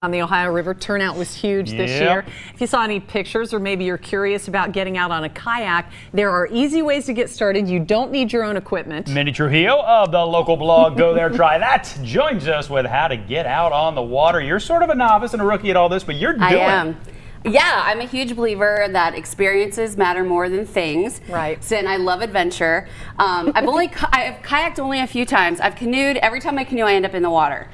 On the Ohio River. Turnout was huge this year. If you saw any pictures or maybe you're curious about getting out on a kayak, there are easy ways to get started. You don't need your own equipment. Mindy Trujillo of the local blog Go There Try That joins us with how to get out on the water. You're sort of a novice and a rookie at all this, but you're doing it. I am. Yeah, I'm a huge believer that experiences matter more than things. Right. So, and I love adventure. I've kayaked only a few times. I've canoed. Every time I canoe, I end up in the water.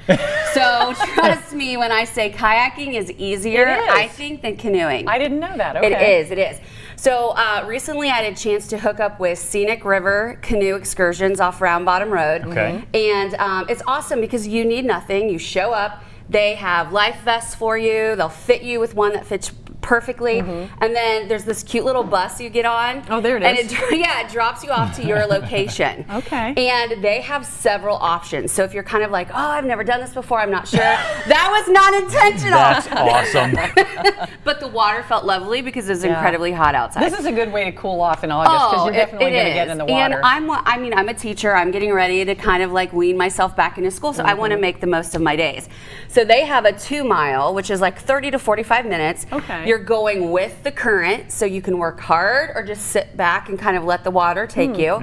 So trust me when I say kayaking is easier, I think, than canoeing. I didn't know that. Okay. It is. So recently I had a chance to hook up with Scenic River canoe excursions off Round Bottom Road. Okay. And it's awesome because you need nothing. You show up. They have life vests for you. They'll fit you with one that fits perfectly. And then there's this cute little bus you get on. Oh, there it is. And it drops you off to your location. Okay. And they have several options. So if you're kind of like, oh, I've never done this before, I'm not sure. That was not intentional. That's awesome. But the water felt lovely because it was incredibly hot outside. This is a good way to cool off in August because you're definitely going to get in the water. And I'm a teacher. I'm getting ready to kind of like wean myself back into school, so I want to make the most of my days. So they have a 2-mile, which is like 30 to 45 minutes. Okay. You're going with the current, so you can work hard or just sit back and kind of let the water take you.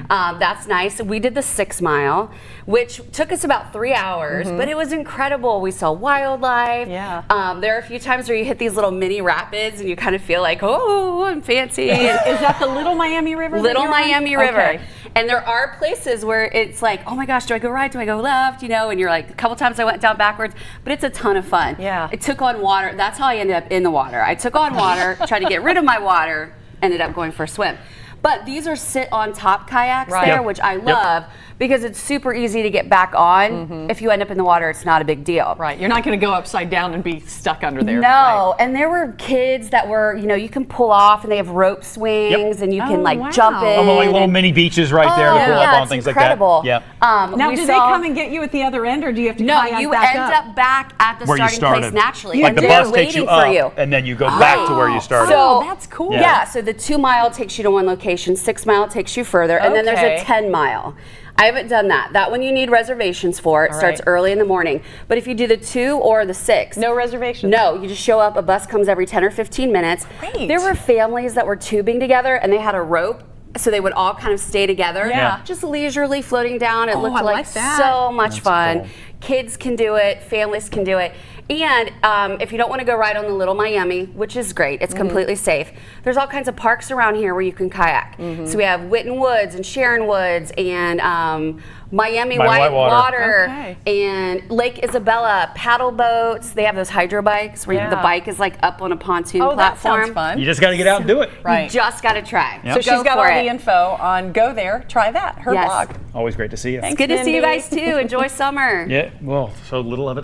That's nice. We did the 6-mile, which took us about 3 hours, but it was incredible. We saw wildlife. Yeah. There are a few times where you hit these little mini rapids and you kind of feel like, oh, I'm fancy. Is that the Little Miami River? Little Miami River. Okay. And there are places where it's like, oh my gosh, do I go right? Do I go left? You know, and you're like, a couple times I went down backwards, but it's a ton of fun. Yeah. I took on water. That's how I ended up in the water. I took on water, tried to get rid of my water, ended up going for a swim. But these are sit on top kayaks there, which I love because it's super easy to get back on. If you end up in the water, it's not a big deal. Right. You're not going to go upside down and be stuck under there. No. Right. And there were kids that were, you can pull off and they have rope swings and you can jump in. Like little mini beaches right there to pull up on things incredible. like that. Yeah. Now, do they come and get you at the other end, or do you have to kayak back up? No, you end up back at the where starting place naturally. Like and the they're bus takes you waiting for you. up, and then you go back to where you started. So that's cool. Yeah, so the 2-mile takes you to one location, 6-mile takes you further, and then there's a 10-mile. I haven't done that. That one you need reservations for. It starts early in the morning. But if you do the 2 or the 6. No reservations? No, you just show up. A bus comes every 10 or 15 minutes. Great. There were families that were tubing together and they had a rope so they would all kind of stay together. Yeah. Just leisurely floating down. It looked I like so much fun. Cool. Kids can do it. Families can do it. And if you don't want to go ride on the Little Miami, which is great, it's completely safe, there's all kinds of parks around here where you can kayak. So we have Witten Woods and Sharon Woods and Miami Whitewater and Lake Isabella, paddle boats. They have those hydro bikes where the bike is like up on a pontoon platform. That sounds fun. You just got to get out and do it. You just got to try. So she's got all the info on Go There, Try That, her blog. Always great to see you. It's good to see you guys too. Enjoy summer. Yeah, well, so little of it